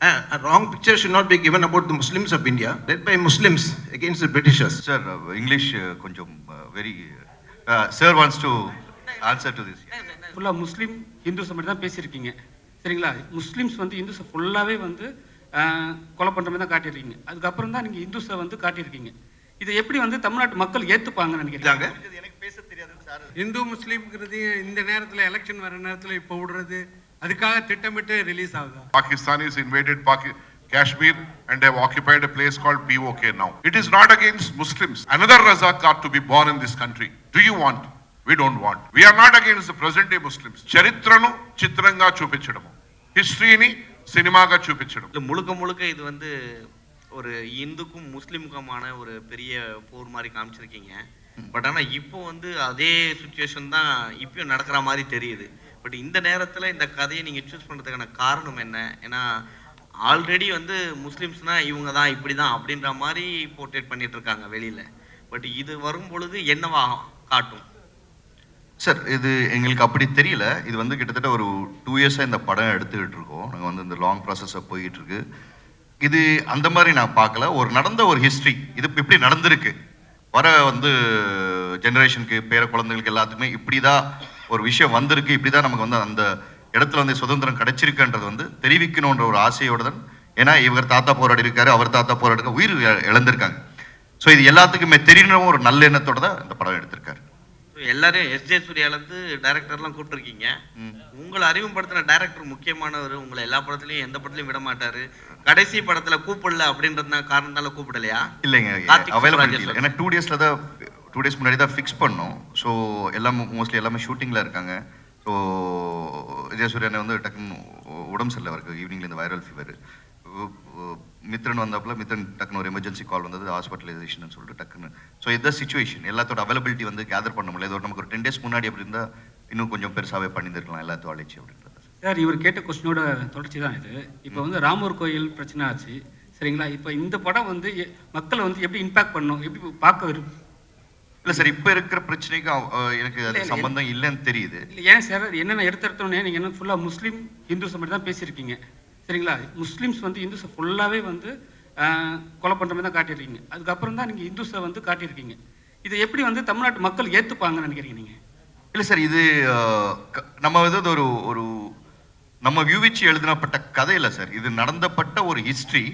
A wrong picture should not be given about the Muslims of India, led by Muslims against the Britishers. Sir, English konjam very. Sir wants to answer to this. ஃபுல்லாக முஸ்லீம் Hindus மட்டும் தான் பேசியிருக்கீங்க, சரிங்களா? Muslims வந்து இந்துஸை ஃபுல்லாகவே வந்து கொலை பண்ணுற மாதிரி தான் காட்டியிருக்கீங்க. அதுக்கப்புறம் தான் நீங்கள் இந்துஸை வந்து காட்டியிருக்கீங்க. இதை எப்படி வந்து தமிழ்நாட்டு மக்கள் ஏற்றுப்பாங்கன்னு நினைக்கிறாங்க? எனக்கு பேச தெரியாது சார். இந்து முஸ்லீம்ங்கிறது இந்த நேரத்தில் எலெக்ஷன் வர நேரத்தில் இப்போ விடுறது அதுக்காக திட்டமிட்டு ரிலீஸ் ஆகுதா? Pakistanis invaded Kashmir and they have occupied a place called POK now. It is not against Muslims. Another Razak are to be born in this country. Do you want? We don't want. We are not against the present day Muslims. Charitranu chitranga chupichadamu. History ni சினிமாగా చూపించడం. முழுக்க இது வந்து ஒரு இந்துக்கும் முஸ்லீமுக்குமான ஒரு பெரிய போர் மாதிரி காமிச்சிருக்கீங்க. But ஆனால் இப்போ வந்து அதே சுச்சுவேஷன் தான் இப்பயும் நடக்கிற மாதிரி தெரியுது. பட் இந்த நேரத்தில் இந்த கதையை நீங்கள் சூஸ் பண்ணுறதுக்கான காரணம் என்ன? ஏன்னா ஆல்ரெடி வந்து முஸ்லீம்ஸ்னால் இவங்க தான் இப்படி தான் அப்படின்ற மாதிரி போர்ட்ரேட் பண்ணிட்டு இருக்காங்க வெளியில். பட் இது வரும் பொழுது என்னவா காட்டும்? சார், இது எங்களுக்கு அப்படி தெரியல. இது வந்து கிட்டத்தட்ட ஒரு 2 இயர்ஸாக இந்த படம் எடுத்துக்கிட்டு இருக்கோம். நாங்கள் வந்து இந்த லாங் ப்ராசஸாக போயிட்டு இருக்கு. இது அந்த மாதிரி நான் பார்க்கல. நடந்த ஒரு ஹிஸ்ட்ரி இது இப்படி நடந்திருக்கு. வர வந்து ஜெனரேஷனுக்கு பேர குழந்தைகளுக்கு எல்லாத்துக்குமே இப்படி தான் ஒரு விஷயம் வந்திருக்கு, இப்படி தான் நமக்கு வந்து அந்த இடத்துல வந்து சுதந்திரம் கிடைச்சிருக்குன்றது வந்து தெரிவிக்கணுன்ற ஒரு ஆசையோடு தான். ஏன்னா இவர் தாத்தா போராடி இருக்காரு, அவர் தாத்தா போராடி உயிர் இழந்திருக்காங்க. ஸோ இது எல்லாத்துக்குமே தெரியணும் ஒரு நல்ல எண்ணத்தோட தான் இந்த படம் எடுத்திருக்காரு. எல்லாரும் எஸ்ஜே சூர்யாலேருந்து டைரக்டர்லாம் கூப்பிட்டுருக்கீங்க. உங்களை அறிமுகப்படுத்தின டைரக்டர் முக்கியமானவர். உங்களை எல்லா படத்துலையும் எந்த படத்துலையும் விட மாட்டாரு. கடைசி படத்துல கூப்பிடல அப்படின்றதுனா காரணத்தால கூப்பிடலையா? இல்லைங்க, அவைலபிலிட்டி இல்லை. ஏன்னா 2 டேஸ் முன்னாடி தான் ஃபிக்ஸ் பண்ணோம். ஸோ எல்லாம் மோஸ்ட்லி எல்லாமே ஷூட்டிங்கில் இருக்காங்க. ஸோ விஜயசூரியனை வந்து டக்குன்னு உடம்பு சரியில்லை, அவருக்கு ஈவினிங்லேருந்து வைரல் ஃபீவர். மித்ரன் வந்தப்பல டக்குன்னு ஒரு எமர்ஜென்சி கால் வந்தது, ஹாஸ்பிட்டலைசேஷன் சொல்லிட்டு டக்குன்னு. ஸோ இதுதான் சுச்சுவேஷன். எல்லாத்தோட அவைலபிலிட்டி வந்து கேதர் பண்ண முடியல. இது நமக்கு ஒரு 10 டேஸ் முன்னாடி அப்படி இருந்தால் இன்னும் கொஞ்சம் பெருசாகவே பண்ணியிருக்கலாம் எல்லாத்தையும் அழைச்சி அப்படின்றது. சார், இவர் கேட்ட கொஸ்டினோட தொடர்ச்சி தான் இது. இப்போ வந்து ராமர் கோயில் பிரச்சனை ஆச்சு, சரிங்களா? இப்போ இந்த படம் வந்து மக்களை வந்து எப்படி இம்பாக்ட் பண்ணும், எப்படி பார்க்க வரும்? இல்லை சார், இப்போ இருக்கிற பிரச்சனைக்கு எனக்கு அது சம்பந்தம் இல்லைன்னு தெரியுது. இல்லை ஏன் சார், என்னென்ன எடுத்தோடனே நீங்கள் என்ன ஃபுல்லாக முஸ்லீம் ஹிந்துஸை மட்டும் தான் பேசியிருக்கீங்க, சரிங்களா? முஸ்லீம்ஸ் வந்து இந்துஸை ஃபுல்லாகவே வந்து கொலை பண்ணுற மாதிரி தான் காட்டியிருக்கீங்க. அதுக்கப்புறம் தான் நீங்கள் இந்துஸை வந்து காட்டியிருக்கீங்க. இதை எப்படி வந்து தமிழ்நாட்டு மக்கள் ஏற்றுப்பாங்கன்னு நினைக்கிறீங்க நீங்கள்? இல்லை சார், இது நம்ம வந்து ஒரு நம்ம வியூவிச்சு எழுதினப்பட்ட கதை இல்லை சார். இது நடந்தப்பட்ட ஒரு ஹிஸ்ட்ரி.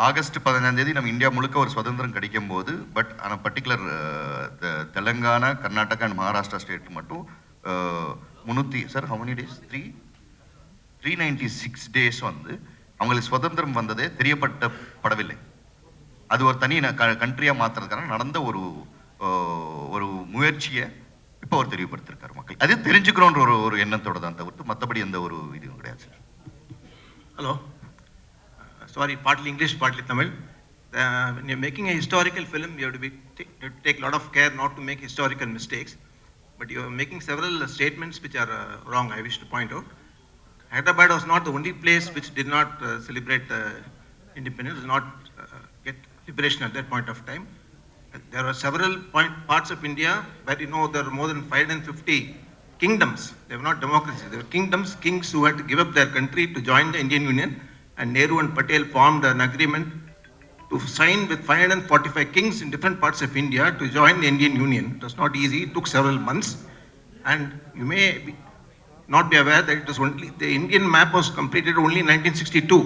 ஆகஸ்ட் 15ஆம் தேதி நம்ம இந்தியா முழுக்க ஒரு சுதந்திரம் கிடைக்கும் போது, பட் ஆனால் particular Telangana, Karnataka and Maharashtra state மட்டும் 300 sir how many days 396 days வந்து அவங்களுக்கு சுதந்திரம் வந்ததே தெரியப்படவில்லை. அது ஒரு தனி கண்ட்ரியாக மாற்றுறதுக்கான நடந்த ஒரு முயற்சியை இப்போ அவர் தெரியப்படுத்திருக்காரு மக்கள். அது தெரிஞ்சுக்கணுன்ற ஒரு எண்ணத்தோட தான் தவிர்த்து மற்றபடி எந்த ஒரு இதுவும் கிடையாது sir. Hello. Sorry, partly English, partly Tamil. When you're making a historical film, you have to take a lot of care not to make historical mistakes. But you're making several statements which are wrong, I wish to point out. Hyderabad was not the only place which did not celebrate independence, did not get liberation at that point of time. There were several parts of India where there were more than 550 kingdoms. They were not democracies. They were kingdoms, kings who had to give up their country to join the Indian Union. And Nehru and Patel formed an agreement to sign with 545 kings in different parts of India to join the Indian Union. It was not easy. It took several months. And you may not be aware that it was only the Indian map was completed only in 1962.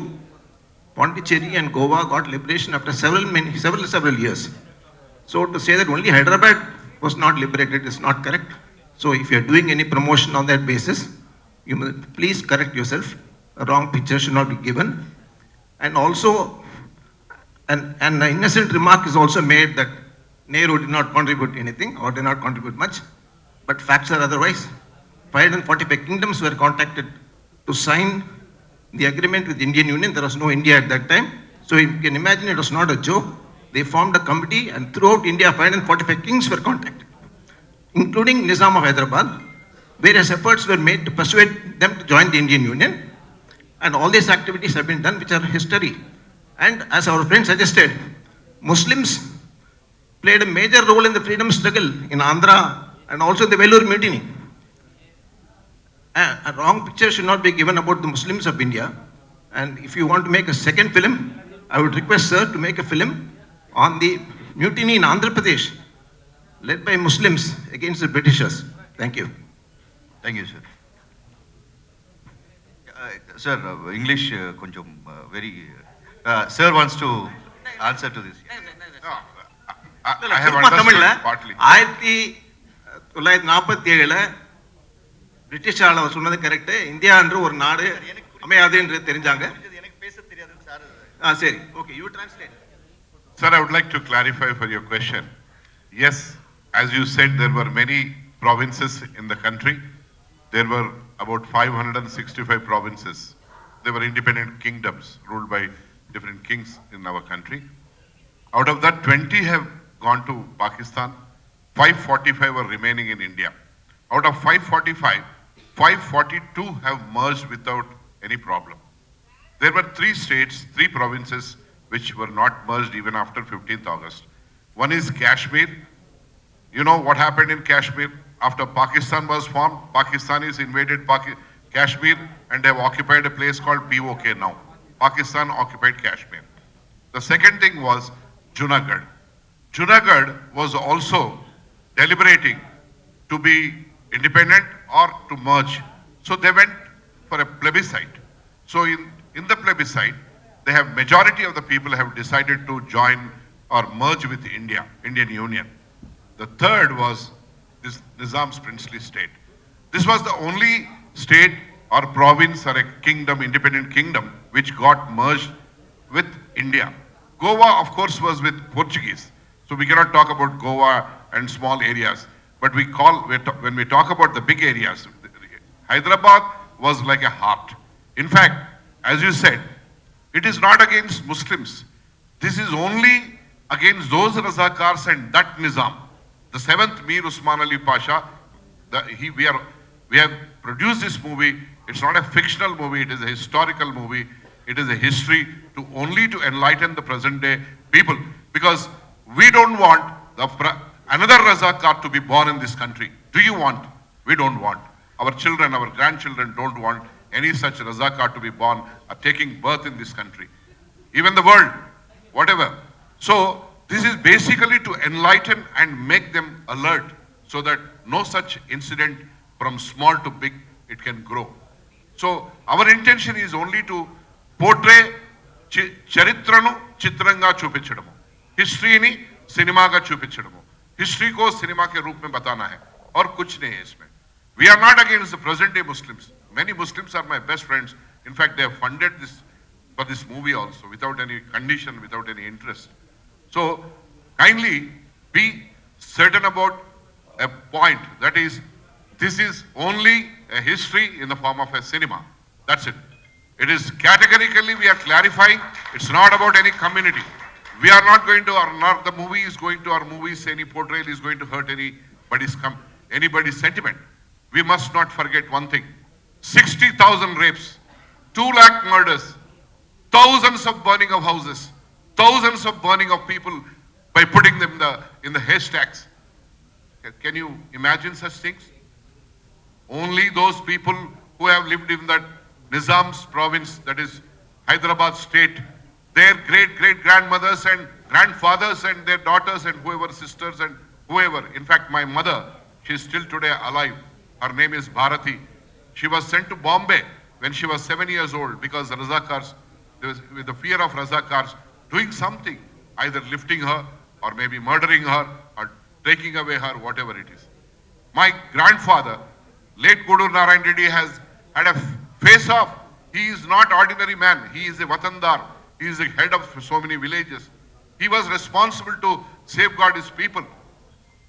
Pondicherry and Goa got liberation after several years. So to say that only Hyderabad was not liberated is not correct. So if you are doing any promotion on that basis, you must please correct yourself. A wrong picture should not be given. And also, an innocent remark is also made that Nehru did not contribute anything or did not contribute much, but facts are otherwise. 545 kingdoms were contacted to sign the agreement with the Indian Union. There was no India at that time. So you can imagine it was not a joke. They formed a committee and throughout India 545 kings were contacted, including Nizam of Hyderabad. Various efforts were made to persuade them to join the Indian Union. And all these activities have been done which are history. And as our friend suggested, Muslims played a major role in the freedom struggle in Andhra and also the Vellore Mutiny. A wrong picture should not be given about the Muslims of India, And if you want to make a second film, I would request sir to make a film on the mutiny in Andhra Pradesh, led by Muslims against the Britishers. Thank you. Thank you, sir. Sir, English konjam very. Sir wants to answer to this. No, I have சும்மா தமிழ்ல understood partly. 1947 British ஆள சொன்னது correct. India என்று ஒரு நாடு அமையாது என்று தெரிஞ்சாங்க. எனக்கு பேச தெரியாது சார். சரி, okay, you translate. Sir, I would like to clarify for your question. Yes, as you said, there were many provinces in the country. There were about 565 provinces. They were independent kingdoms ruled by different kings in our country. Out of that, 20 have gone to Pakistan. 545 were remaining in India. Out of 545, 542 have merged without any problem. There were 3 states, 3 provinces which were not merged even after 15th August. One is Kashmir. You know what happened in Kashmir? After Pakistan was formed, Pakistanis invaded Kashmir and they have occupied a place called POK now. Pakistan occupied Kashmir. The second thing was Junagadh. Junagadh was also deliberating to be independent or to merge. So they went for a plebiscite. So in the plebiscite, they have majority of the people have decided to join or merge with Indian Union. The third was this Nizam's princely state. This was the only state or province or a kingdom, independent kingdom, which got merged with India. Goa, of course, was with Portuguese. So we cannot talk about Goa and small areas. But when we talk about the big areas, Hyderabad was like a heart. In fact, as you said, it is not against Muslims. This is only against those Razakars and that Nizam. The 7th Mir Usman Ali Pasha, we have produced this movie. It's not a fictional movie, it is a historical movie. It is a history to enlighten the present day people. Because we don't want another Razakar to be born in this country. Do you want? We don't want. Our children, our grandchildren don't want any such Razakar to be born or taking birth in this country. Even the world, whatever. So this is basically to enlighten and make them alert so that no such incident from small to big, it can grow. So our intention is only to portray charitranu chitranga chupichadamu. History ni cinema ka chupichadamu. History ko cinema ke roop mein batana hai. Aur kuch nahi hai isme. We are not against the present day Muslims. Many Muslims are my best friends. In fact, they have funded this for this movie also without any condition, without any interest. So kindly be certain about a point, that is, this is only a history in the form of a cinema. That's it. It is categorically, we are clarifying, it's not about any community. We are not going to, or not the movie is going to, our movies, any portrayal is going to hurt anybody's sentiment. We must not forget one thing. 60,000 rapes, 2 lakh murders, thousands of burning of houses, thousands of burning of people by putting them in the haystacks. Can you imagine such things? Only those people who have lived in that Nizam's province, that is Hyderabad state, their great-great-grandmothers and grandfathers and their daughters and whoever, sisters and whoever. In fact, my mother, she is still today alive. Her name is Bharati. She was sent to Bombay when she was 7 years old because the Razakars, with the fear of Razakars, doing something, either lifting her or maybe murdering her or taking away her, whatever it is. My grandfather, late Gudur Narayan Reddy, has had a face-off. He is not ordinary man. He is a Watandar. He is the head of so many villages. He was responsible to safeguard his people.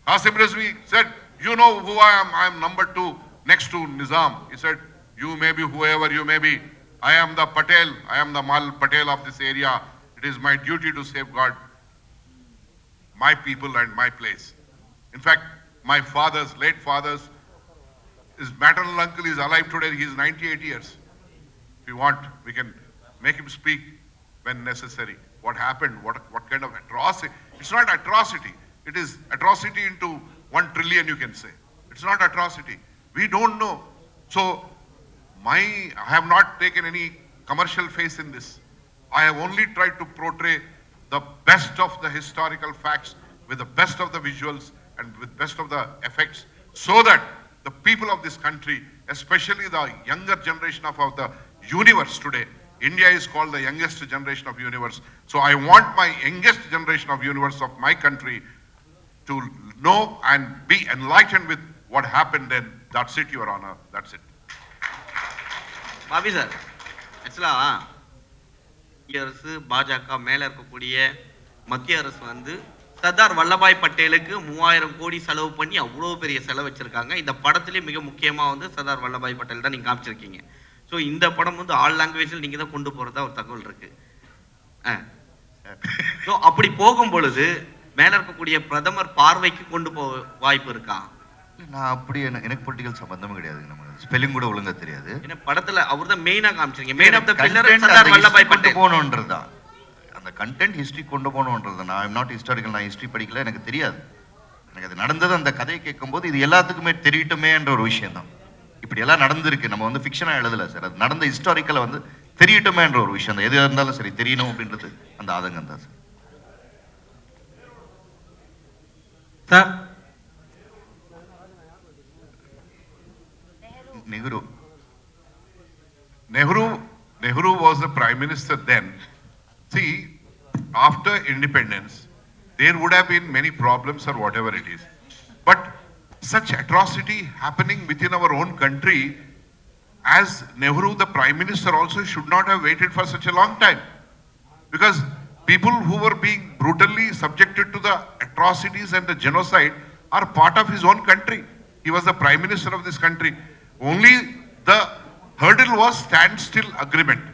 Qasim Rizvi said, you know who I am? I am number 2 next to Nizam. He said, you may be whoever you may be. I am the Patel. I am the Mal Patel of this area. It is my duty to safeguard my people and my place. In fact, my late father's, his maternal uncle is alive today. He is 98 years. If you want, we can make him speak when necessary. What happened? What kind of atrocity? It's not atrocity. It is atrocity into 1 trillion, you can say. It's not atrocity. We don't know. So, I have not taken any commercial face in this. I have only tried to portray the best of the historical facts with the best of the visuals and with best of the effects, so that the people of this country, especially the younger generation of the universe today, India is called the youngest generation of universe. So I want my youngest generation of universe of my country to know and be enlightened with what happened then. That's it, Your Honor. That's it. Bobby sir, ஆக்சுவலாக மத்திய அரசு பாஜக மேலே இருக்கக்கூடிய மத்திய அரசு வந்து சர்தார் வல்லபாய் பட்டேலுக்கு 3000 கோடி செலவு பண்ணி அவ்வளோ பெரிய செலவு வச்சுருக்காங்க. இந்த படத்துலேயே மிக முக்கியமாக வந்து சர்தார் வல்லபாய் பட்டேல் தான் நீங்கள் காமிச்சிருக்கீங்க. ஸோ இந்த படம் வந்து ஆல் லாங்குவேஜில் நீங்கள் தான் கொண்டு போகிறதா ஒரு தகவல் இருக்குது. ஸோ அப்படி போகும் பொழுது மேலே இருக்கக்கூடிய பிரதமர் பார்வைக்கு கொண்டு போக வாய்ப்பு இருக்கா? நான் அப்படி எனக்கு பொலிட்டிக்கல் சம்பந்தமும் கிடையாது. நம்ம ஸ்பெல்லிங் கூட ஒழுங்கா தெரியாது. ஏன்னா படத்துல அவர் தான் மெயினா காமிச்சிருக்கீங்க. Main of the pillar Sardar Vallabhbhai Patel போகணுன்றதுதான். அந்த கண்டென்ட் ஹிஸ்டரி கொண்டு போகணுன்றது. நான் ஐம் நாட் ஹிஸ்டாரிக்கல், நான் ஹிஸ்டரி படிக்கல, எனக்கு தெரியாது. எனக்கு அது நடந்தது அந்த கதையை கேட்கும்போது இது எல்லாத்துக்குமே தெரியட்டுமேன்ற ஒரு விஷயம் தான். இப்படி எல்லாம் நடந்திருக்கு, நம்ம வந்து ஃபிக்ஷனாக எழுதலை சார். அது நடந்த ஹிஸ்டாரிக்கலை வந்து தெரியட்டுமேன்ற ஒரு விஷயம் தான். எது இருந்தாலும் சரி தெரியணும் அப்படின்றது அந்த ஆதங்கம் தான் sir. Sir Nehru was the prime minister then. See, after independence, there would have been many problems or whatever it is. But such atrocity happening within our own country, as Nehru, the prime minister, also should not have waited for such a long time. Because people who were being brutally subjected to the atrocities and the genocide are part of his own country. He was the prime minister of this country. Only the hurdle was standstill agreement.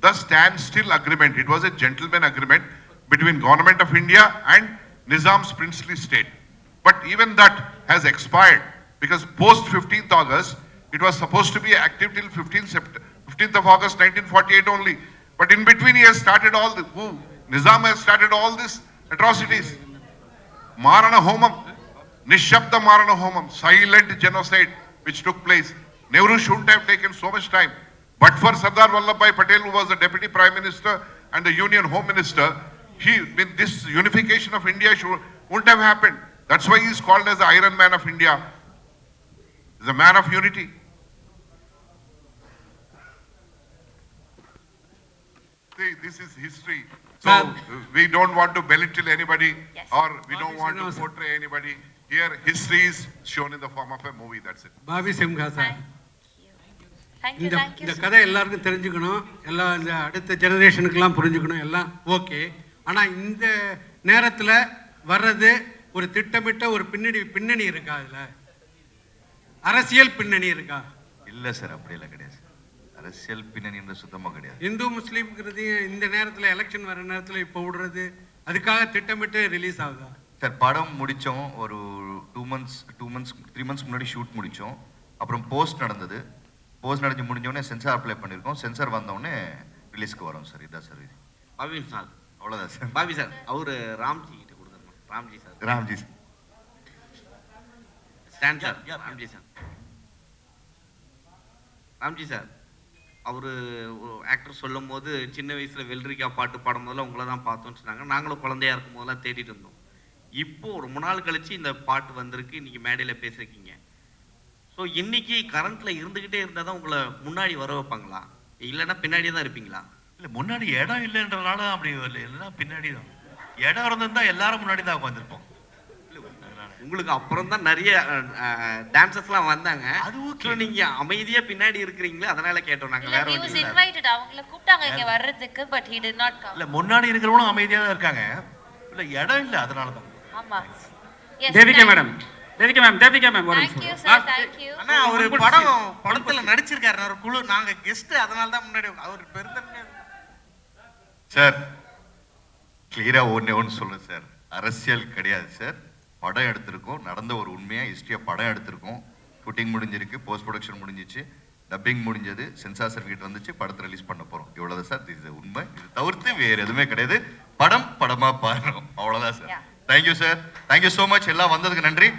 The standstill agreement. It was a gentleman agreement between government of India and Nizam's princely state. But even that has expired, because post 15th August, it was supposed to be active till 15th of August 1948 only. But in between he has started all the, Nizam has started all these atrocities. Marana Homam, Nishabda Marana Homam, silent genocide which took place. Nehru shouldn't have taken so much time. But for Sardar Vallabhbhai Patel, who was the Deputy Prime Minister and the Union Home Minister, this unification of India wouldn't have happened. That's why he is called as the Iron Man of India, the man of unity. See, this is history. So we don't want to belittle anybody, or we don't want to portray anybody. Here, history is shown in the form of a movie. That's it. Bobby Simha sir, Thank you. இந்த கதை எல்லாருக்கும் தெரிஞ்சுக்கணும், எல்லாம் இந்த அடுத்த ஜெனரேஷனுக்கெல்லாம் புரிஞ்சுக்கணும், எல்லாம் okay. ஆனால் இந்த நேரத்தில் வர்றது ஒரு திட்டமிட்ட ஒரு பின்னணி இருக்கா? அதில் அரசியல் பின்னணி இருக்கா? இல்லை சார், அப்படியெல்லாம் கிடையாது. அரசியல் பின்னணி சுத்தமாக கிடையாது. இந்து முஸ்லீம்ங்கிறது இந்த நேரத்தில் எலெக்ஷன் வர நேரத்தில் இப்போ விடுறது அதுக்காக திட்டமிட்டு ரிலீஸ் ஆகுதா? சார், படம் முடித்தோம், ஒரு 3 months முன்னாடி ஷூட் முடித்தோம். அப்புறம் போஸ்ட் நடந்தது. போஸ்ட் நடந்து முடிஞ்சோடனே சென்சார் அப்ளை பண்ணியிருக்கோம். சென்சார் வந்தோடனே ரிலீஸ்க்கு வரோம் சார். இதுதான் சார். இது பாபி சார், அவ்வளோதான் சார். பாபி சார், அவரு ராம்ஜி கிட்ட கொடுத்துருங்க. Ramji sir, Ramji stand sir, Ramji sir, Ramji sir. அவரு ஆக்டர் சொல்லும் போது சின்ன வயசுல வெள்ளரிக்கா பாட்டு பாடும் போதெல்லாம் உங்களை தான் பார்த்தோன்னு சொன்னாங்க. நாங்களும் குழந்தையா இருக்கும் போதெல்லாம் தேடிட்டு இருந்தோம். இப்போ ரொம்ப நாள் கழிச்சு இந்த பாட்டு வந்திருக்கு, இன்னைக்கு மேடையில் பேசியிருக்கீங்க. ஸோ இன்னைக்கு கரண்ட்ல இருந்துகிட்டே இருந்தால் தான் உங்களை முன்னாடி வர வைப்பாங்களா, இல்லைன்னா பின்னாடியே தான் இருப்பீங்களா? இல்லை, முன்னாடி இடம் இல்லைன்றனால அப்படி வரல, இல்லைன்னா பின்னாடி தான். இடம் இருந்திருந்தா எல்லாரும் முன்னாடி தான் உட்காந்துருப்போம். உங்களுக்கு அப்புறம் தான் நிறைய டான்சர்ஸ்லாம் வந்தாங்க. அது ஓகே. நீங்க அமைதியா பின்னாடி இருக்கிறீங்களே, அதனால கேட்டோம் நாங்க. வேற He was invited, அவங்கள கூப்பிட்டாங்க இங்க வர்றதுக்கு, but he did not come. இல்லை, முன்னாடி இருக்கிறவங்களும் அமைதியாக தான் இருக்காங்க. இல்லை, இடம் இல்லை, அதனால தான். ஆமா. Yes. Devika madam, Devika ma'am ஒரு Thank you sir, thank you. அண்ணா, அவர் படத்துல நடிச்சிருக்காரு, ஒரு குழு, நாங்க கெஸ்ட், அதனால தான் முன்னாடி அவர் பெருந்தன்மை. சார், கிளியரா ஒன்று சொல்லுங்க சார். அரசியல் கிடையாது சார். படம் எடுத்திருக்கோம், நடந்த ஒரு உண்மையா ஹிஸ்டரியா படம் எடுத்திருக்கோம். ஷூட்டிங் முடிஞ்சிருக்கு, போஸ்ட் ப்ரொடக்ஷன் முடிஞ்சிச்சு, டப்பிங் முடிஞ்சது, சென்சார் சர்டிஃபிகேட் வந்துச்சு, படத்தை ரிலீஸ் பண்ண போறோம். இவ்வளவுதான் சார். இது உண்மை. இது தவிர்த்து வேற எதுவுமே கிடையாது. படமா பாருறோம், அவ்வளவுதான் sir. Thank you sir, thank you so much. எல்லாம் வந்ததுக்கு நன்றி.